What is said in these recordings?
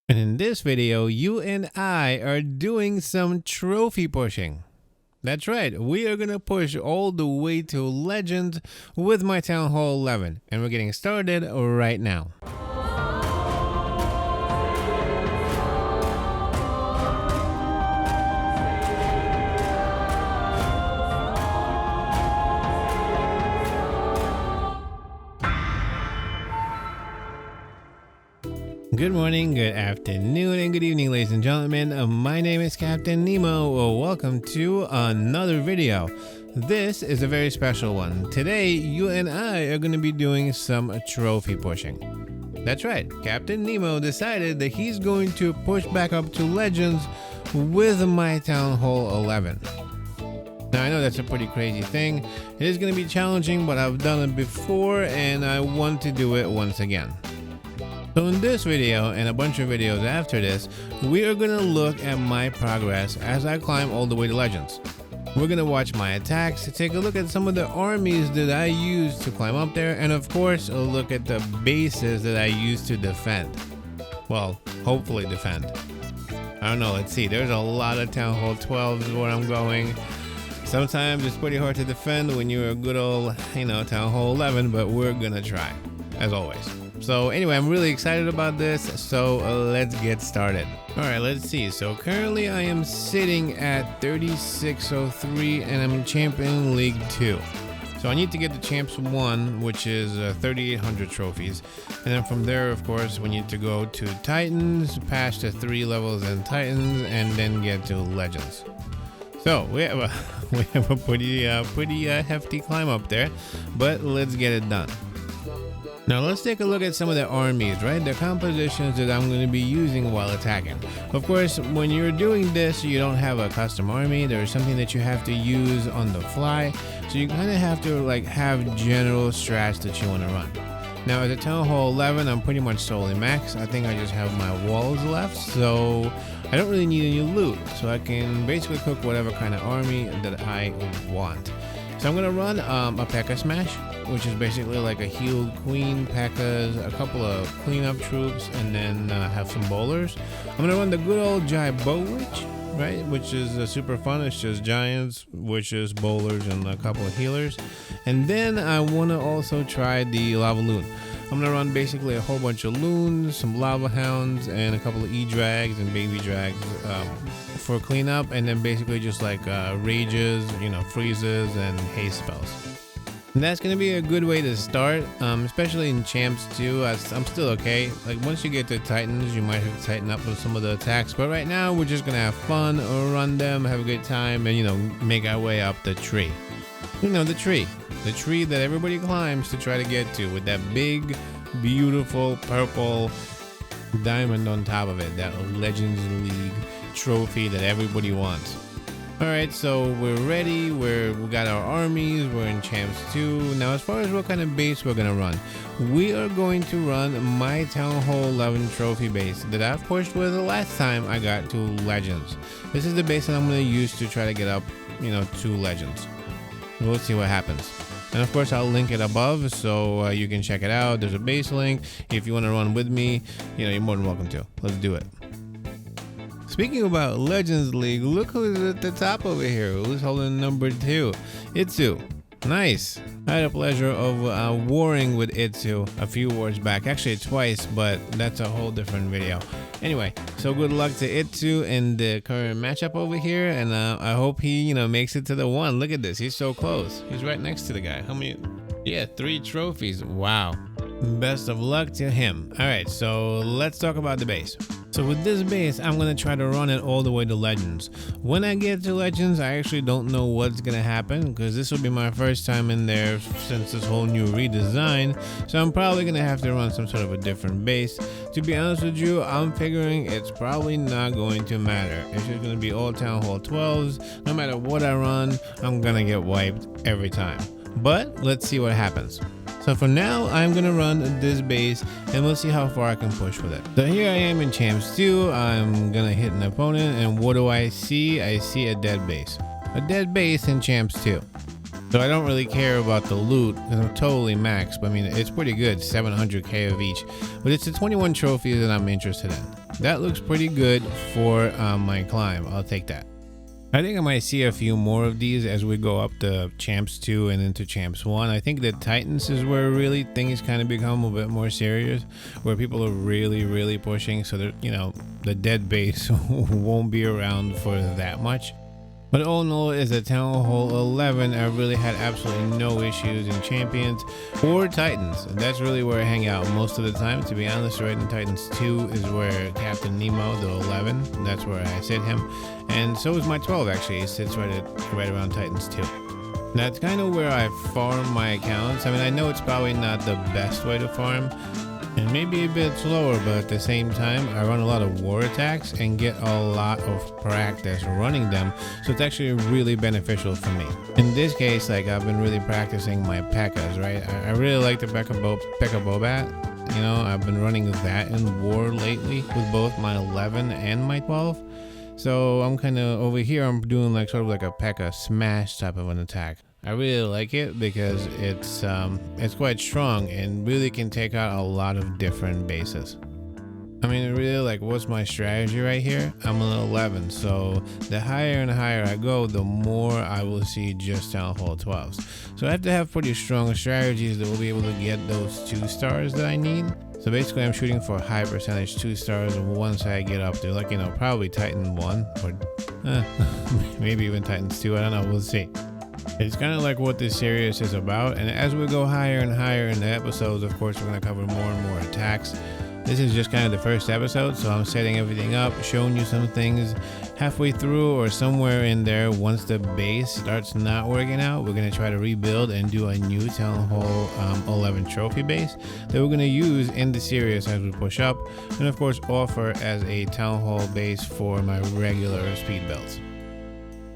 And in this video, you and I are doing some trophy pushing. That's right, we are gonna push all the way to Legends with my Town Hall 11, and we're getting started right now. Good morning, good afternoon, and good evening, ladies and gentlemen. My name is Captain Nemo. Welcome to another video. This is a very special one. Today, you and I are going to be doing some trophy pushing. That's right, Captain Nemo decided that he's going to push back up to Legends with my Town Hall 11. Now, I know that's a pretty crazy thing. It is going to be challenging, but I've done it before, and I want to do it once again. So in this video and a bunch of videos after this, we are going to look at my progress as I climb all the way to Legends. We're going to watch my attacks, take a look at some of the armies that I use to climb up there, and of course a look at the bases that I use to defend. Well, hopefully defend. I don't know, let's see, there's a lot of Town Hall 12s where I'm going. Sometimes it's pretty hard to defend when you're a good old, Town Hall 11, but we're going to try, as always. So anyway, I'm really excited about this, so let's get started. Alright, let's see. So currently I am sitting at 3603 and I'm in Champion League 2. So I need to get to Champs 1, which is 3,800 trophies. And then from there, of course, we need to go to Titans, pass the 3 levels in Titans, and then get to Legends. So we have a pretty hefty climb up there, but let's get it done. Now let's take a look at some of the armies, right? The compositions that I'm going to be using while attacking. Of course, when you're doing this, you don't have a custom army. There's something that you have to use on the fly. So you kind of have to have general strats that you want to run. Now as a Town Hall 11, I'm pretty much solely max. I think I just have my walls left, so I don't really need any loot. So I can basically cook whatever kind of army that I want. So I'm going to run a P.E.K.K.A. smash, which is basically like a healed queen, P.E.K.K.A.s, a couple of cleanup troops, and then have some bowlers. I'm going to run the good old Giant Bow Witch, right, which is super fun. It's just giants, witches, bowlers, and a couple of healers. And then I want to also try the Lava Loon. I'm going to run basically a whole bunch of loons, some lava hounds, and a couple of E-drags and baby drags for cleanup, and then basically just rages, freezes, and haste spells. And that's going to be a good way to start, especially in Champs 2. I'm still okay. Once you get to Titans, you might have to tighten up with some of the attacks, but right now we're just going to have fun, run them, have a good time, and make our way up the tree. The tree that everybody climbs to try to get to, with that big, beautiful purple diamond on top of it, that Legends League trophy that everybody wants. Alright, so we're ready, we got our armies, we're in Champs 2. Now as far as what kind of base we're going to run, we are going to run my Town Hall 11 trophy base that I've pushed with the last time I got to Legends. This is the base that I'm going to use to try to get up, to Legends. We'll see what happens. And of course I'll link it above so you can check it out. There's a base link. If you want to run with me, you're more than welcome to. Let's do it. Speaking about Legends League, look who's at the top over here. Who's holding number 2? Itsu. Nice. I had a pleasure of warring with Itsu a few wars back. Actually twice, but that's a whole different video. Anyway, so good luck to Itsu in the current matchup over here, and I hope he, makes it to the 1. Look at this. He's so close. He's right next to the guy. How many? Yeah, 3 trophies. Wow. Best of luck to him. All right, so let's talk about the base. So with this base, I'm going to try to run it all the way to Legends. When I get to Legends, I actually don't know what's going to happen, because this will be my first time in there since this whole new redesign. So I'm probably going to have to run some sort of a different base. To be honest with you, I'm figuring it's probably not going to matter. It's just going to be all Town Hall 12s. No matter what I run, I'm going to get wiped every time. But let's see what happens. So for now, I'm going to run this base and we'll see how far I can push with it. So here I am in Champs 2. I'm going to hit an opponent, and what do I see? I see a dead base. A dead base in Champs 2. So I don't really care about the loot because I'm totally maxed. But I mean, it's pretty good, 700k of each. But it's the 21 trophies that I'm interested in. That looks pretty good for my climb. I'll take that. I think I might see a few more of these as we go up to Champs 2 and into Champs 1. I think the Titans is where really things kind of become a bit more serious, where people are really pushing, so that, you know, the dead base won't be around for that much. But all in all, as a Townhall 11, I really had absolutely no issues in Champions or Titans. That's really where I hang out most of the time, to be honest. Right in Titans 2 is where Captain Nemo, the 11, that's where I sit him. And so is my 12, actually. He sits right around Titans 2. That's kind of where I farm my accounts. I mean, I know it's probably not the best way to farm, and maybe a bit slower, but at the same time, I run a lot of war attacks and get a lot of practice running them, so it's actually really beneficial for me. In this case, like, I've been really practicing my P.E.K.K.A.s, right? I really like the P.E.K.K.A. Bobat. You know, I've been running that in war lately with both my 11 and my 12. So I'm kind of over here, I'm doing like sort of like a P.E.K.K.A. smash type of an attack. I really like it because it's quite strong and really can take out a lot of different bases. I mean, really, like, what's my strategy right here? I'm an 11, so the higher and higher I go, the more I will see just Townhall 12s. So I have to have pretty strong strategies that will be able to get those 2 stars that I need. So basically, I'm shooting for high percentage 2 stars once I get up to, like, you know, probably Titan 1 or maybe even Titans 2. I don't know. We'll see. It's kind of like what this series is about, and as we go higher and higher in the episodes, of course, we're going to cover more and more attacks. This is just kind of the first episode, so I'm setting everything up, showing you some things. Halfway through or somewhere in there, once the base starts not working out, we're going to try to rebuild and do a new Townhall 11 trophy base that we're going to use in the series as we push up, and of course offer as a Townhall base for my regular speed builds.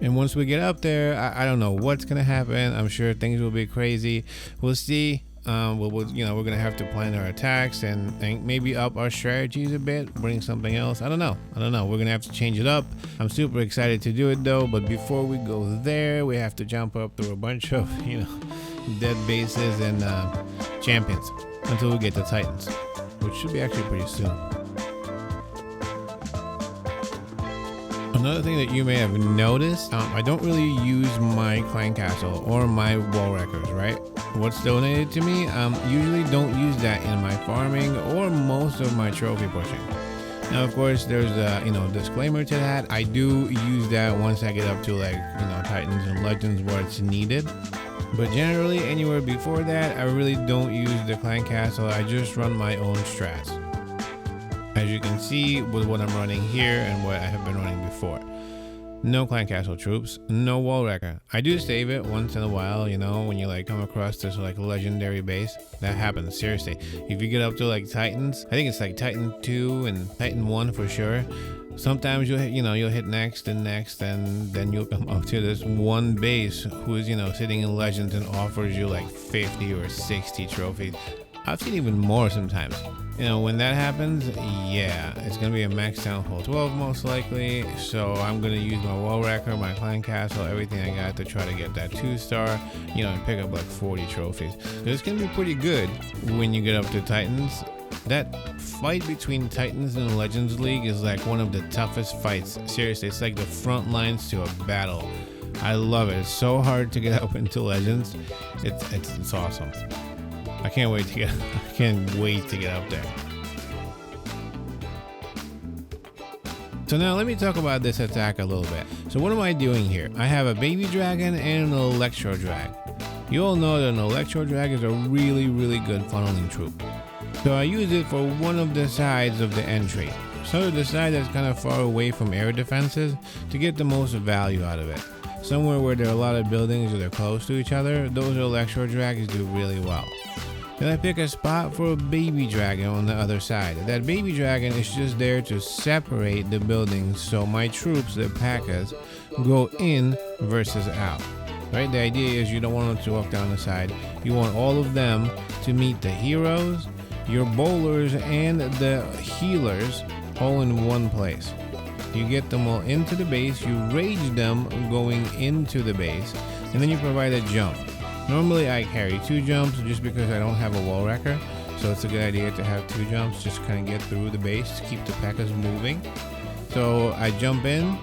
And once we get up there, I don't know what's gonna happen. I'm sure things will be crazy. We'll see. You know, we're gonna have to plan our attacks and maybe up our strategies a bit, bring something else. I don't know. We're gonna have to change it up. I'm super excited to do it though. But before we go there, we have to jump up through a bunch of, you know, dead bases and champions until we get to Titans, which should be actually pretty soon. Another thing that you may have noticed, I don't really use my clan castle or my wall wreckers, right? What's donated to me, usually don't use that in my farming or most of my trophy pushing. Now, of course, there's a, you know, disclaimer to that. I do use that once I get up to, like, you know, Titans and Legends where it's needed. But generally, anywhere before that, I really don't use the clan castle. I just run my own strats. As you can see with what I'm running here and what I have been running before. No clan castle troops, no wall wrecker. I do save it once in a while, you know, when you like come across this like legendary base. That happens, seriously. If you get up to like Titans, I think it's like Titan 2 and Titan 1 for sure. Sometimes you'll hit next and next, and then you'll come up to this one base who's, you know, sitting in Legends and offers you like 50 or 60 trophies. I've seen even more sometimes. You know, when that happens, yeah, it's gonna be a max Townhall 12 most likely. So I'm gonna use my wall wrecker, my clan castle, everything I got to try to get that 2-star, you know, and pick up like 40 trophies. It's gonna be pretty good when you get up to Titans. That fight between Titans and Legends League is like one of the toughest fights. Seriously, it's like the front lines to a battle. I love it. It's so hard to get up into Legends. It's awesome. I can't wait to get up there. So now let me talk about this attack a little bit. So what am I doing here? I have a baby dragon and an electro drag. You all know that an electro drag is a really good funneling troop. So I use it for one of the sides of the entry. So the side that's kind of far away from air defenses to get the most value out of it. Somewhere where there are a lot of buildings that are close to each other, those electro drags do really well. Then I pick a spot for a baby dragon on the other side. That baby dragon is just there to separate the buildings so my troops, the P.E.K.K.A.s, go in versus out. Right? The idea is you don't want them to walk down the side. You want all of them to meet the heroes, your bowlers, and the healers all in one place. You get them all into the base, you rage them going into the base, and then you provide a jump. Normally I carry 2 jumps just because I don't have a wall wrecker, So it's a good idea to have 2 jumps, just kind of get through the base, keep the P.E.K.K.A.s moving. So I jump in,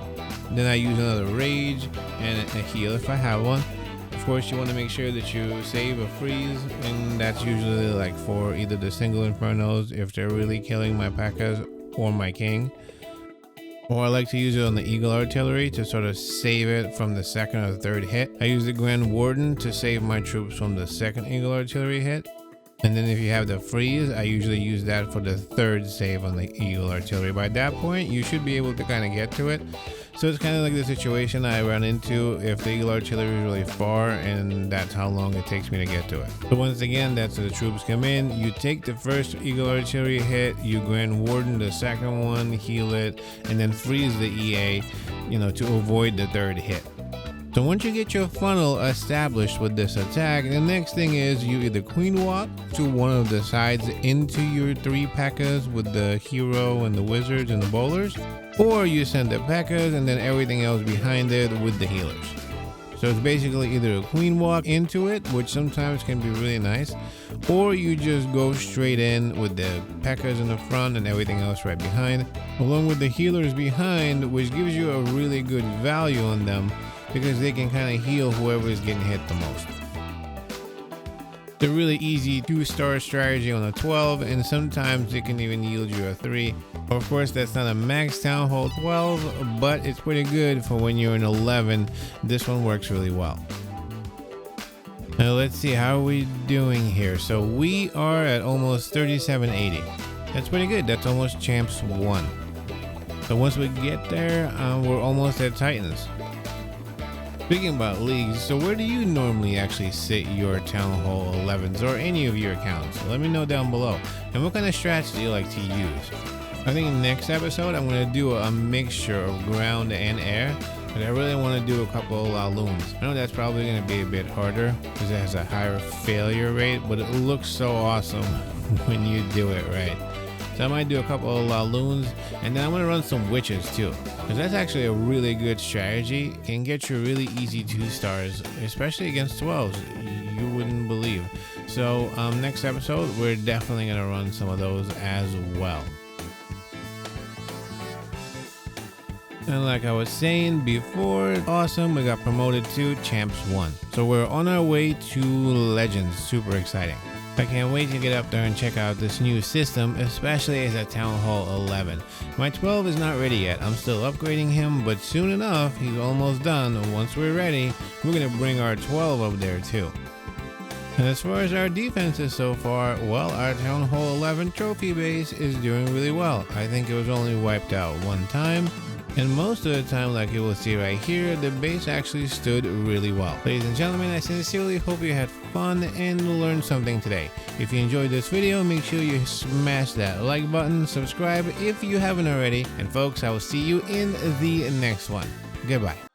then I use another rage and a heal if I have one. Of course, you want to make sure that you save a freeze, and that's usually like for either the single infernos if they're really killing my P.E.K.K.A.s or my king. Or I like to use it on the Eagle Artillery to sort of save it from the second or third hit. I use the Grand Warden to save my troops from the second Eagle Artillery hit. And then if you have the freeze, I usually use that for the third save on the Eagle Artillery. By that point, you should be able to kind of get to it. So it's kind of like the situation I run into if the Eagle Artillery is really far, and that's how long it takes me to get to it. So once again, that's where the troops come in. You take the first Eagle Artillery hit, you Grand Warden the second one, heal it, and then freeze the EA, to avoid the third hit. So once you get your funnel established with this attack, the next thing is you either queen walk to one of the sides into your 3 P.E.K.K.A.s with the hero and the wizards and the bowlers, or you send the P.E.K.K.A.s and then everything else behind it with the healers. So it's basically either a queen walk into it, which sometimes can be really nice, or you just go straight in with the P.E.K.K.A.s in the front and everything else right behind, along with the healers behind, which gives you a really good value on them, because they can kind of heal whoever is getting hit the most. It's a really easy 2-star strategy on a 12, and sometimes it can even yield you a 3. Of course, that's not a max Townhall 12, but it's pretty good for when you're in 11. This one works really well. Now let's see, how are we doing here? So we are at almost 3780. That's pretty good. That's almost Champs 1. So once we get there, we're almost at Titans. Speaking about leagues, so where do you normally actually sit your Townhall 11s or any of your accounts? Let me know down below. And what kind of strats do you like to use? I think in the next episode, I'm going to do a mixture of ground and air, but I really want to do a couple of loons. I know that's probably going to be a bit harder because it has a higher failure rate, but it looks so awesome when you do it right. So I might do a couple of loons, and then I'm going to run some witches too, because that's actually a really good strategy. It can get you really easy 2-stars, especially against 12s. You wouldn't believe. So next episode, we're definitely going to run some of those as well. And like I was saying before, awesome, we got promoted to Champs 1. So we're on our way to Legends. Super exciting. I can't wait to get up there and check out this new system, especially as a Townhall 11. My 12 is not ready yet. I'm still upgrading him, but soon enough, he's almost done. Once we're ready, we're going to bring our 12 up there too. And as far as our defenses so far, well, our Townhall 11 trophy base is doing really well. I think it was only wiped out one time. And most of the time, like you will see right here, the base actually stood really well. Ladies and gentlemen, I sincerely hope you had fun and learned something today. If you enjoyed this video, make sure you smash that like button, subscribe if you haven't already, and folks, I will see you in the next one. Goodbye.